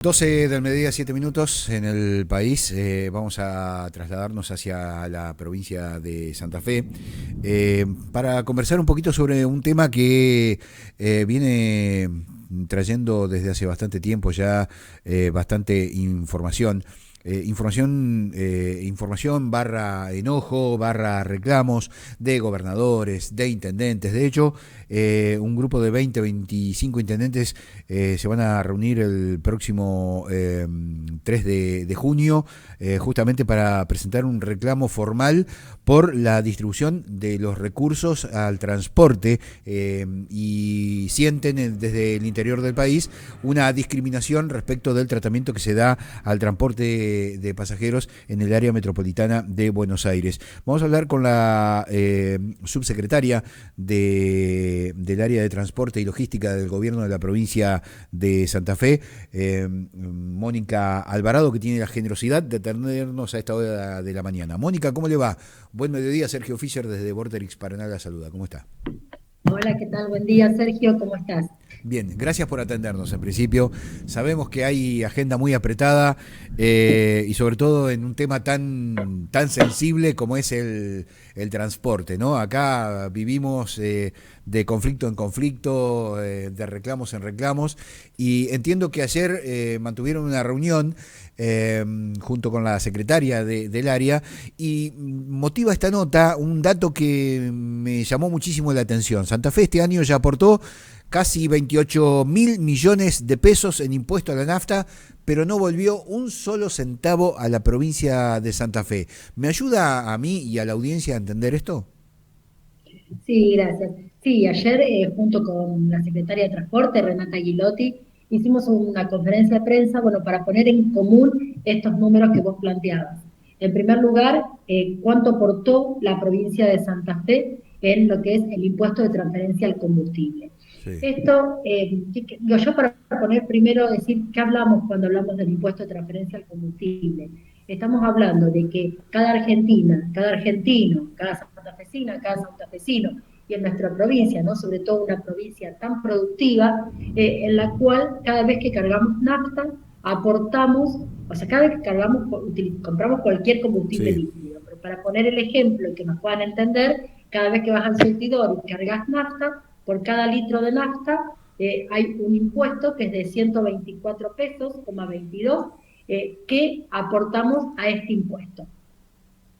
12 del mediodía, 7 minutos en el país. Vamos a trasladarnos hacia la provincia de Santa Fe para conversar un poquito sobre un tema que viene trayendo desde hace bastante tiempo ya bastante información. Información barra enojo, barra reclamos de gobernadores, de intendentes. De hecho, un grupo de 25 intendentes se van a reunir el próximo 3 de junio, justamente para presentar un reclamo formal por la distribución de los recursos al transporte y sienten desde el interior del país una discriminación respecto del tratamiento que se da al transporte de pasajeros en el área metropolitana de Buenos Aires. Vamos a hablar con la subsecretaria del área de transporte y logística del gobierno de la provincia de Santa Fe, Mónica Alvarado, que tiene la generosidad de atendernos a esta hora de la mañana. Mónica, ¿cómo le va? Buen mediodía, Sergio Fischer desde Vorterix Paraná la saluda. ¿Cómo está? Hola, ¿qué tal? Buen día, Sergio, ¿cómo estás? Bien, gracias por atendernos en principio. Sabemos que hay agenda muy apretada y sobre todo en un tema tan sensible como es el transporte, ¿no? Acá vivimos de conflicto en conflicto, de reclamos en reclamos, y entiendo que ayer mantuvieron una reunión junto con la secretaria del área, y motiva esta nota un dato que me llamó muchísimo la atención. Santa Fe este año ya aportó casi 28.000 millones de pesos en impuesto a la nafta, pero no volvió un solo centavo a la provincia de Santa Fe. ¿Me ayuda a mí y a la audiencia a entender esto? Sí, gracias. Sí, ayer junto con la secretaria de Transporte, Renata Guilotti, hicimos una conferencia de prensa, bueno, para poner en común estos números que vos planteabas. En primer lugar, cuánto aportó la provincia de Santa Fe en lo que es el impuesto de transferencia al combustible. Sí. Esto, yo para poner primero, decir qué hablamos cuando hablamos del impuesto de transferencia al combustible. Estamos hablando de que cada argentina, cada argentino, cada santafesina, cada santafesino, y en nuestra provincia, ¿no? Sobre todo una provincia tan productiva, en la cual cada vez que cargamos nafta, aportamos, o sea, cada vez que cargamos, compramos cualquier combustible Sí. líquido. Pero para poner el ejemplo y que nos puedan entender, cada vez que vas al surtidor y cargas nafta, por cada litro de nafta hay un impuesto que es de 124 pesos, 22, que aportamos a este impuesto.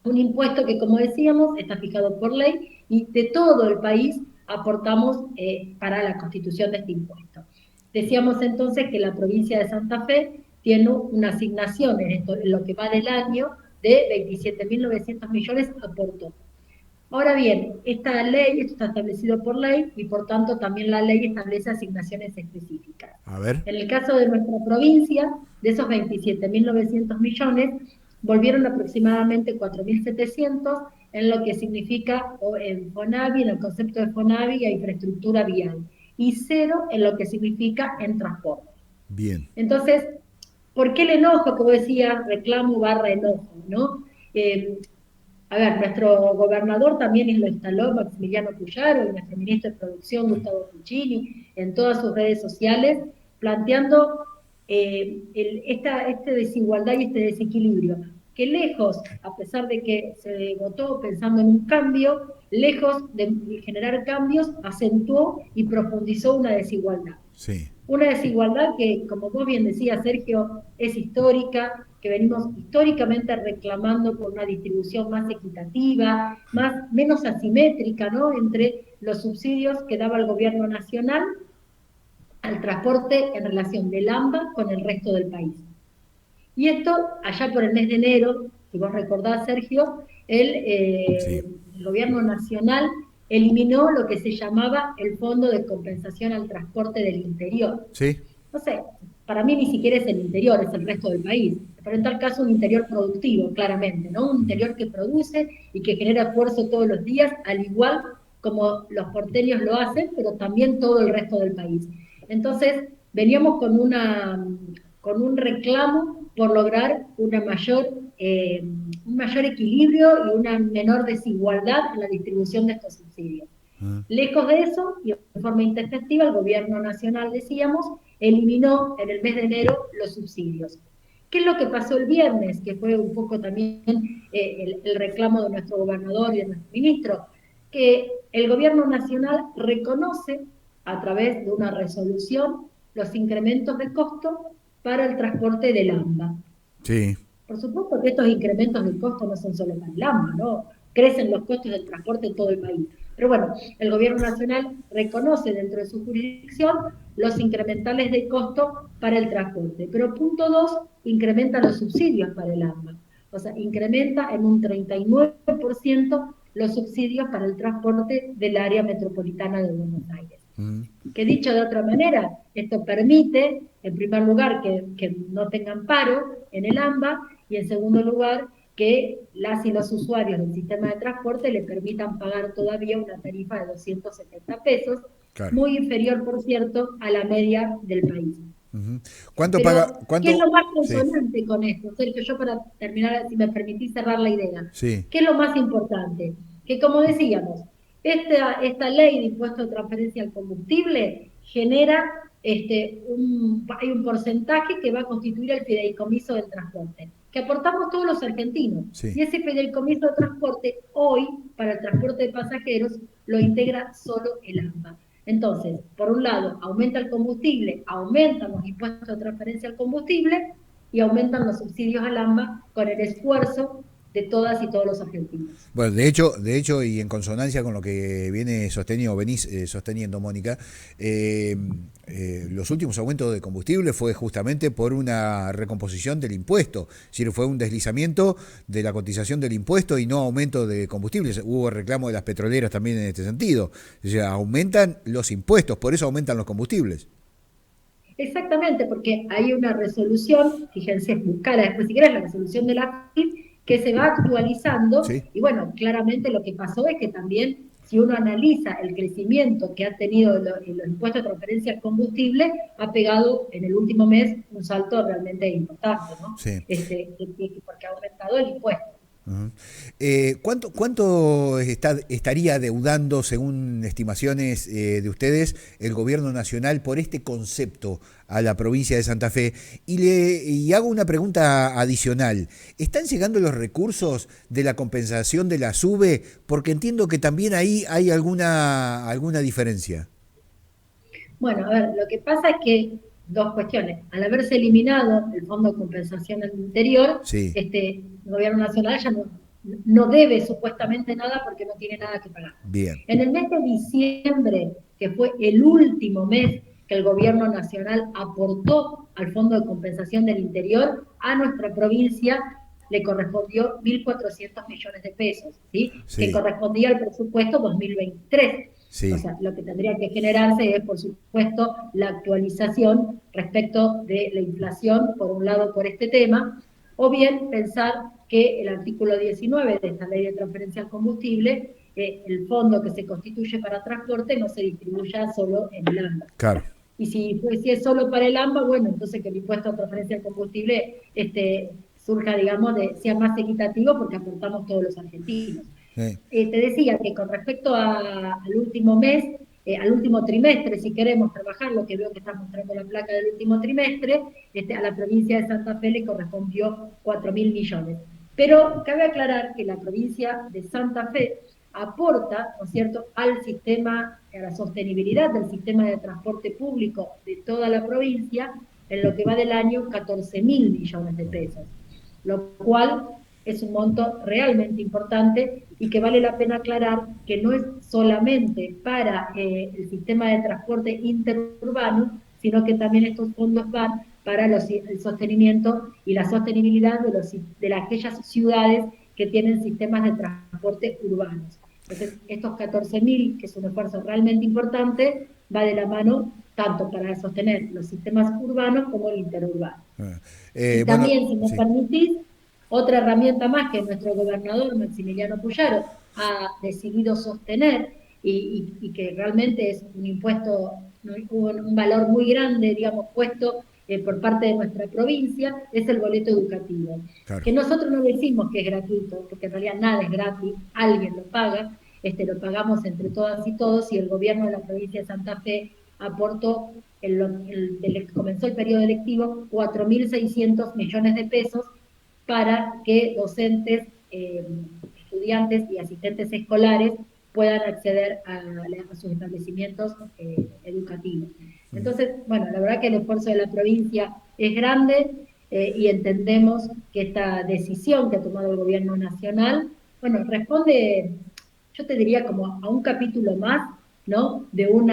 Un impuesto que, como decíamos, está fijado por ley y de todo el país aportamos para la constitución de este impuesto. Decíamos entonces que la provincia de Santa Fe tiene una asignación en lo que va del año de 27.900 millones aportó. Ahora bien, esta ley, esto está establecido por ley y por tanto también la ley establece asignaciones específicas. A ver. En el caso de nuestra provincia, de esos 27.900 millones, volvieron aproximadamente 4.700 en lo que significa en FONAVI, en el concepto de FONAVI a infraestructura vial, y cero en lo que significa en transporte. Bien. Entonces, ¿por qué el enojo? Como decía, reclamo barra enojo, ¿no? A ver, nuestro gobernador también lo instaló, Maximiliano Puyaro, y nuestro ministro de Producción, Gustavo Puccini, en todas sus redes sociales, planteando esta desigualdad y este desequilibrio, que lejos, a pesar de que se votó pensando en un cambio, lejos de generar cambios, acentuó y profundizó una desigualdad. Sí. Una desigualdad que, como vos bien decías, Sergio, es histórica, que venimos históricamente reclamando por una distribución más equitativa, menos asimétrica, ¿no? Entre los subsidios que daba el gobierno nacional al transporte en relación del AMBA con el resto del país. Y esto, allá por el mes de enero, si vos recordás, Sergio, Sí. el gobierno nacional eliminó lo que se llamaba el Fondo de Compensación al Transporte del Interior. Sí. No sé, para mí ni siquiera es el interior, es el resto del país. Pero en tal caso un interior productivo, claramente, ¿no? Un interior que produce y que genera esfuerzo todos los días, al igual como los porteños lo hacen, pero también todo el resto del país. Entonces, veníamos con un reclamo por lograr un mayor equilibrio y una menor desigualdad en la distribución de estos subsidios. Ah. Lejos de eso, y de forma intempestiva, el gobierno nacional, decíamos, eliminó en el mes de enero los subsidios. ¿Qué es lo que pasó el viernes? Que fue un poco también el reclamo de nuestro gobernador y de nuestro ministro, que el gobierno nacional reconoce a través de una resolución los incrementos de costo para el transporte del AMBA. Sí. Por supuesto que estos incrementos de costo no son solo para el AMBA, ¿no? Crecen los costos del transporte en todo el país. Pero bueno, el gobierno nacional reconoce dentro de su jurisdicción los incrementales de costo para el transporte. Pero punto 2, incrementa los subsidios para el AMBA. O sea, incrementa en un 39% los subsidios para el transporte del área metropolitana de Buenos Aires. Que dicho de otra manera, esto permite, en primer lugar, que no tengan paro en el AMBA, y en segundo lugar, que las y los usuarios del sistema de transporte le permitan pagar todavía una tarifa de 270 pesos, Claro. muy inferior, por cierto, a la media del país. ¿Cuánto Pero, paga? ¿qué es lo más Sí, consonante con esto? Sergio, yo para terminar, si me permitís cerrar la idea, sí. ¿qué es lo más importante? Que como decíamos, esta ley de impuesto de transferencia al combustible genera, hay un porcentaje que va a constituir el fideicomiso del transporte, que aportamos todos los argentinos. Sí. Y ese fideicomiso de transporte, hoy, para el transporte de pasajeros, lo integra solo el AMBA. Entonces, por un lado, aumenta el combustible, aumentan los impuestos de transferencia al combustible y aumentan los subsidios al AMBA con el esfuerzo de todas y todos los argentinos. Bueno, de hecho, y en consonancia con lo que viene sosteniendo, venís sosteniendo, Mónica, los últimos aumentos de combustible fue justamente por una recomposición del impuesto. Es decir, fue un deslizamiento de la cotización del impuesto y no aumento de combustibles. Hubo reclamo de las petroleras también en este sentido. O sea, aumentan los impuestos, por eso aumentan los combustibles. Exactamente, porque hay una resolución, fíjense, buscala después si querés, la resolución de la FIP, que se va actualizando, Sí. y bueno, claramente lo que pasó es que también, si uno analiza el crecimiento que ha tenido los impuestos de transferencia al combustible, ha pegado en el último mes un salto realmente importante, ¿no? Sí. Porque ha aumentado el impuesto. Uh-huh. ¿Cuánto estaría adeudando, según estimaciones de ustedes, el gobierno nacional por este concepto a la provincia de Santa Fe? Y hago una pregunta adicional. ¿Están llegando los recursos de la compensación de la SUBE? Porque entiendo que también ahí hay alguna diferencia. Bueno, a ver, lo que pasa es que dos cuestiones. Al haberse eliminado el Fondo de Compensación al Interior, Sí. el Gobierno Nacional ya no debe supuestamente nada porque no tiene nada que pagar. Bien. En el mes de diciembre, que fue el último mes que el Gobierno Nacional aportó al Fondo de Compensación del Interior, a nuestra provincia le correspondió 1.400 millones de pesos, ¿sí? Sí. Que correspondía al presupuesto 2023. Sí. O sea, lo que tendría que generarse es, por supuesto, la actualización respecto de la inflación, por un lado, por este tema, o bien pensar que el artículo 19 de esta ley de transferencia al combustible, el fondo que se constituye para transporte, no se distribuya solo en el AMBA. Claro. Y si es solo para el AMBA, bueno, entonces que el impuesto de transferencia al combustible surja, digamos, sea más equitativo porque aportamos todos los argentinos. Sí. Te decía que con respecto al último mes, al último trimestre, si queremos trabajar, lo que veo que está mostrando la placa del último trimestre, a la provincia de Santa Fe le correspondió 4.000 millones. Pero cabe aclarar que la provincia de Santa Fe aporta, ¿no es cierto?, al sistema, a la sostenibilidad del sistema de transporte público de toda la provincia, en lo que va del año 14.000 millones de pesos, lo cual es un monto realmente importante y que vale la pena aclarar que no es solamente para el sistema de transporte interurbano, sino que también estos fondos van para el sostenimiento y la sostenibilidad de aquellas ciudades que tienen sistemas de transporte urbanos. Entonces, estos 14.000, que es un esfuerzo realmente importante, va de la mano tanto para sostener los sistemas urbanos como el interurbano. Y Bueno, también, si me sí. permitís, otra herramienta más que nuestro gobernador Maximiliano Puyaro ha decidido sostener y que realmente es un impuesto, un valor muy grande, digamos, puesto por parte de nuestra provincia, es el boleto educativo. Claro. Que nosotros no decimos que es gratuito, porque en realidad nada es gratis, alguien lo paga, lo pagamos entre todas y todos, y el gobierno de la provincia de Santa Fe aportó desde que comenzó el periodo electivo, 4.600 millones de pesos para que docentes, estudiantes y asistentes escolares puedan acceder a sus establecimientos educativos. Entonces, bueno, la verdad que el esfuerzo de la provincia es grande, y entendemos que esta decisión que ha tomado el gobierno nacional, bueno, responde, yo te diría, como a un capítulo más, ¿no? De un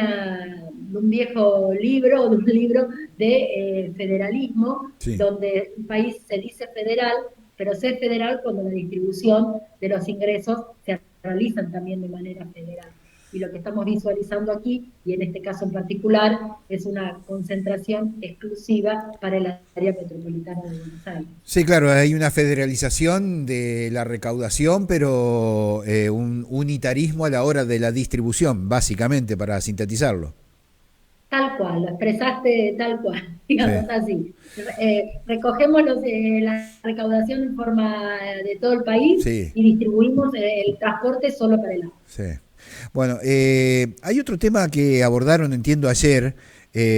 viejo libro, de un libro de federalismo, Sí. donde un país se dice federal, pero se es federal cuando la distribución de los ingresos se realizan también de manera federal. Y lo que estamos visualizando aquí, y en este caso en particular, es una concentración exclusiva para el área metropolitana de Buenos Aires. Sí, claro, hay una federalización de la recaudación, pero un unitarismo a la hora de la distribución, básicamente, para sintetizarlo. Tal cual, lo expresaste tal cual, Sí, digamos así. Recogemos la recaudación en forma de todo el país sí, y distribuimos el transporte solo para el agua. sí. Bueno, hay otro tema que abordaron, entiendo, ayer.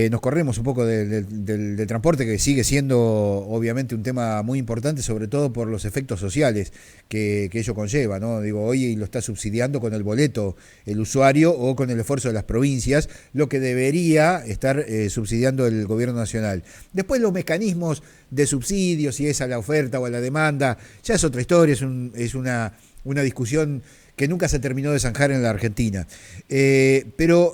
Nos corremos un poco del transporte, que sigue siendo obviamente un tema muy importante, sobre todo por los efectos sociales que ello conlleva, ¿no? Digo, hoy lo está subsidiando con el boleto el usuario o con el esfuerzo de las provincias, lo que debería estar subsidiando el gobierno nacional. Después los mecanismos de subsidio, si es a la oferta o a la demanda, ya es otra historia, es una discusión que nunca se terminó de zanjar en la Argentina. Pero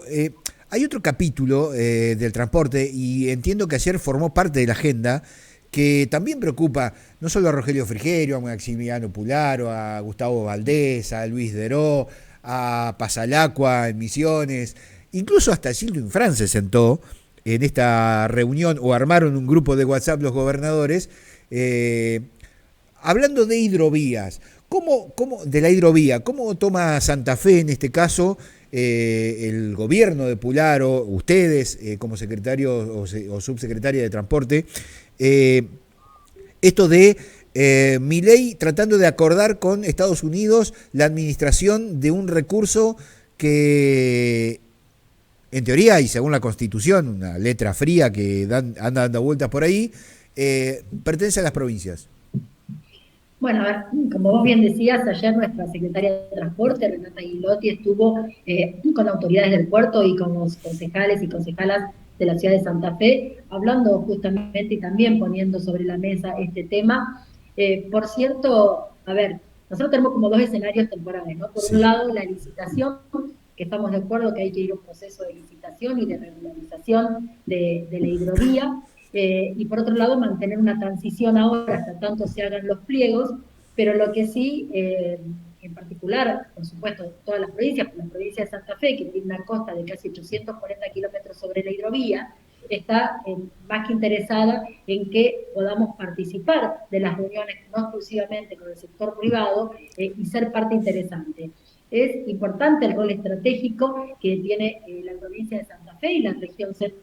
hay otro capítulo del transporte, y entiendo que ayer formó parte de la agenda, que también preocupa no solo a Rogelio Frigerio, a Maximiliano Pularo, a Gustavo Valdés, a Luis Deró, a Pasalacqua en Misiones, incluso hasta Gildo Infran se sentó en esta reunión, o armaron un grupo de WhatsApp los gobernadores, hablando de hidrovías. De la hidrovía, ¿cómo toma Santa Fe en este caso, el gobierno de Pularo, ustedes como secretario o subsecretaria de Transporte, esto de Milei tratando de acordar con Estados Unidos la administración de un recurso que, en teoría y según la Constitución, una letra fría que anda dando vueltas por ahí, pertenece a las provincias? Bueno, a ver, como vos bien decías, ayer nuestra secretaria de Transporte, Renata Guilotti, estuvo con autoridades del puerto y con los concejales y concejalas de la ciudad de Santa Fe, hablando justamente y también poniendo sobre la mesa este tema. Por cierto, a ver, nosotros tenemos como dos escenarios temporales, ¿no? Por un Sí, lado, la licitación, que estamos de acuerdo que hay que ir a un proceso de licitación y de regularización de la hidrovía, y por otro lado mantener una transición ahora hasta tanto se hagan los pliegos, pero lo que sí, en particular, por supuesto, todas las provincias, la provincia de Santa Fe, que tiene una costa de casi 840 kilómetros sobre la hidrovía, está más que interesada en que podamos participar de las reuniones, no exclusivamente con el sector privado, y ser parte interesante. Es importante el rol estratégico que tiene la provincia de Santa Fe y la región centro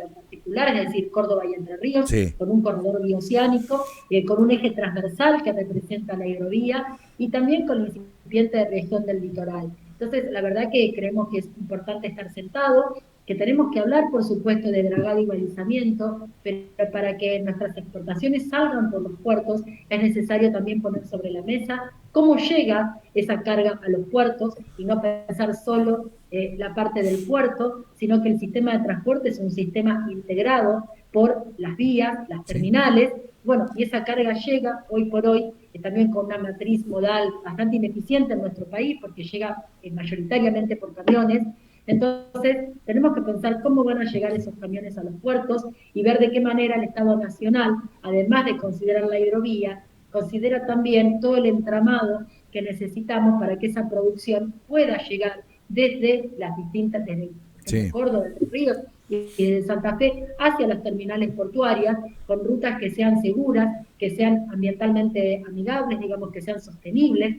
en particular, es decir, Córdoba y Entre Ríos, sí. con un corredor bioceánico, con un eje transversal que representa la hidrovía y también con la incipiente región del litoral. Entonces, la verdad que creemos que es importante estar sentado, que tenemos que hablar, por supuesto, de dragado y balizamiento, pero para que nuestras exportaciones salgan por los puertos es necesario también poner sobre la mesa cómo llega esa carga a los puertos y no pensar solo la parte del puerto, sino que el sistema de transporte es un sistema integrado por las vías, las Sí. terminales, bueno, y esa carga llega hoy por hoy también con una matriz modal bastante ineficiente en nuestro país, porque llega mayoritariamente por camiones. Entonces, tenemos que pensar cómo van a llegar esos camiones a los puertos y ver de qué manera el Estado Nacional, además de considerar la hidrovía, considera también todo el entramado que necesitamos para que esa producción pueda llegar desde las distintas, desde Sí. Córdoba, de Ríos y de Santa Fe hacia las terminales portuarias, con rutas que sean seguras, que sean ambientalmente amigables, digamos, que sean sostenibles.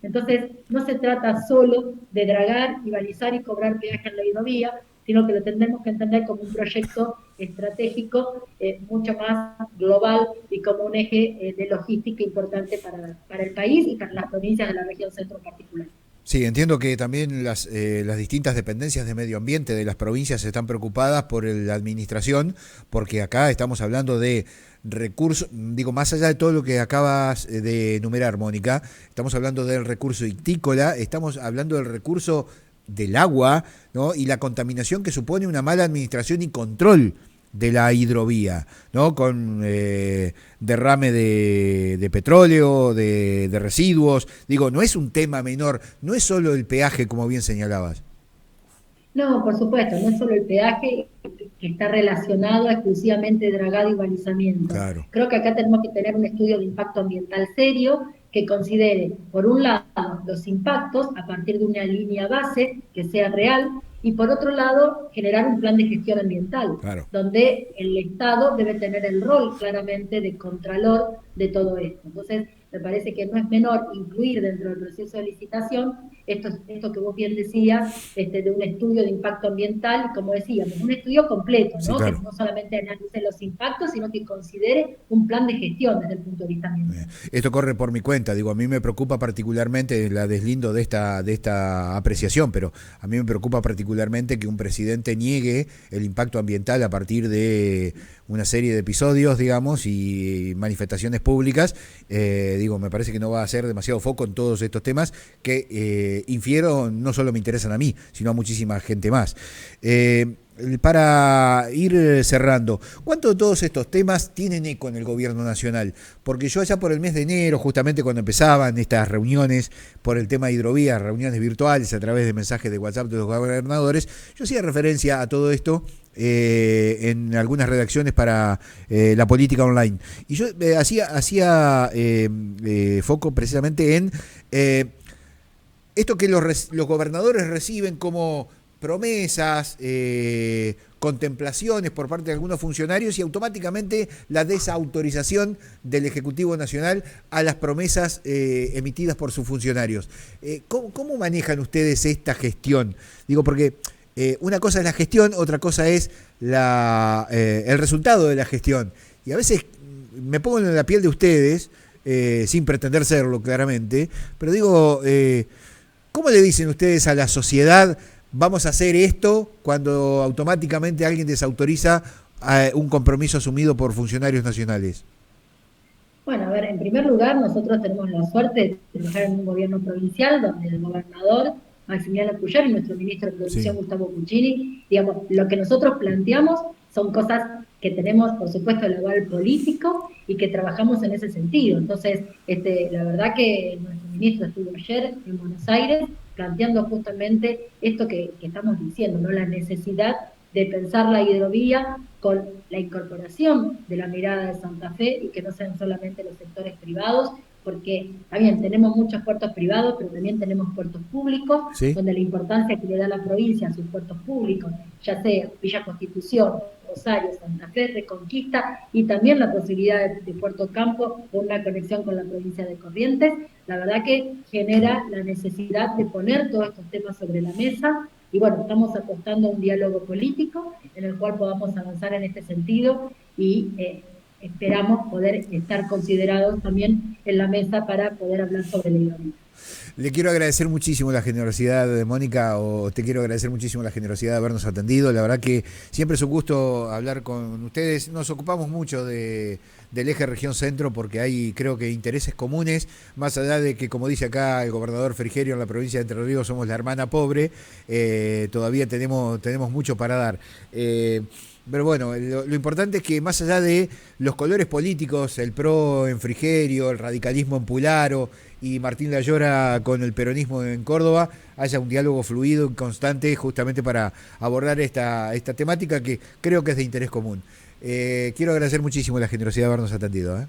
Entonces, no se trata solo de dragar y balizar y cobrar peaje en la hidrovía, sino que lo tendremos que entender como un proyecto estratégico mucho más global y como un eje de logística importante para el país y para las provincias de la región centro en particular. Sí, entiendo que también las distintas dependencias de medio ambiente de las provincias están preocupadas por la administración, porque acá estamos hablando de recursos, digo, más allá de todo lo que acabas de enumerar, Mónica, estamos hablando del recurso ictícola, estamos hablando del recurso del agua, ¿no? Y la contaminación que supone una mala administración y control de la hidrovía, ¿no? Con derrame de petróleo, de residuos. Digo, no es un tema menor, no es solo el peaje, como bien señalabas. No, por supuesto, no es solo el peaje que está relacionado exclusivamente dragado y balizamiento. Claro, Creo que acá tenemos que tener un estudio de impacto ambiental serio que considere, por un lado, los impactos a partir de una línea base que sea real y por otro lado, generar un plan de gestión ambiental, claro. donde el Estado debe tener el rol claramente de contralor de todo esto. Entonces, me parece que no es menor incluir dentro del proceso de licitación esto que vos bien decías, de un estudio de impacto ambiental, y como decíamos, un estudio completo, Sí, ¿no? Que claro. no solamente analice los impactos, sino que considere un plan de gestión desde el punto de vista ambiental. Esto corre por mi cuenta, digo, a mí me preocupa particularmente, la deslindo de esta apreciación, pero a mí me preocupa particularmente que un presidente niegue el impacto ambiental a partir de una serie de episodios, digamos, y manifestaciones públicas. Digo, me parece que no va a hacer demasiado foco en todos estos temas que infiero no solo me interesan a mí, sino a muchísima gente más. Para ir cerrando, ¿cuánto de todos estos temas tienen eco en el gobierno nacional? Porque yo allá por el mes de enero, justamente cuando empezaban estas reuniones por el tema de hidrovías, reuniones virtuales a través de mensajes de WhatsApp de los gobernadores, yo hacía referencia a todo esto en algunas redacciones para la política online. Y yo hacía foco precisamente en esto que los gobernadores reciben como promesas, contemplaciones por parte de algunos funcionarios y automáticamente la desautorización del Ejecutivo Nacional a las promesas emitidas por sus funcionarios. ¿Cómo manejan ustedes esta gestión? Digo, porque una cosa es la gestión, otra cosa es el resultado de la gestión. Y a veces me pongo en la piel de ustedes, sin pretender serlo claramente, pero digo, ¿cómo le dicen ustedes a la sociedad vamos a hacer esto cuando automáticamente alguien desautoriza un compromiso asumido por funcionarios nacionales? Bueno, a ver, en primer lugar, nosotros tenemos la suerte de trabajar en un gobierno provincial donde el gobernador Maximiliano Puyar y nuestro ministro de Producción Sí, Gustavo Puccini, digamos, lo que nosotros planteamos son cosas que tenemos, por supuesto, el aval político y que trabajamos en ese sentido. Entonces, la verdad que nuestro ministro estuvo ayer en Buenos Aires planteando justamente esto que estamos diciendo, ¿no? La necesidad de pensar la hidrovía con la incorporación de la mirada de Santa Fe y que no sean solamente los sectores privados, porque también tenemos muchos puertos privados, pero también tenemos puertos públicos, sí. donde la importancia que le da la provincia a sus puertos públicos, ya sea Villa Constitución, Rosario, Santa Fe, Reconquista, y también la posibilidad de Puerto Campo con una conexión con la provincia de Corrientes, la verdad que genera la necesidad de poner todos estos temas sobre la mesa. Y bueno, estamos apostando a un diálogo político en el cual podamos avanzar en este sentido y esperamos poder estar considerados también en la mesa para poder hablar sobre la hidrovía. Le quiero agradecer muchísimo la generosidad de Mónica, o te quiero agradecer muchísimo la generosidad de habernos atendido. La verdad que siempre es un gusto hablar con ustedes. Nos ocupamos mucho del eje región centro porque hay, creo que, intereses comunes, más allá de que, como dice acá el gobernador Frigerio, en la provincia de Entre Ríos somos la hermana pobre, todavía tenemos mucho para dar. Pero bueno, lo importante es que más allá de los colores políticos, el PRO en Frigerio, el radicalismo en Pularo y Martín Layora con el peronismo en Córdoba, haya un diálogo fluido y constante justamente para abordar esta temática que creo que es de interés común. Quiero agradecer muchísimo la generosidad de habernos atendido.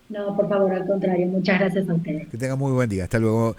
No, por favor, al contrario, muchas gracias a ustedes. Que tengan muy buen día. Hasta luego.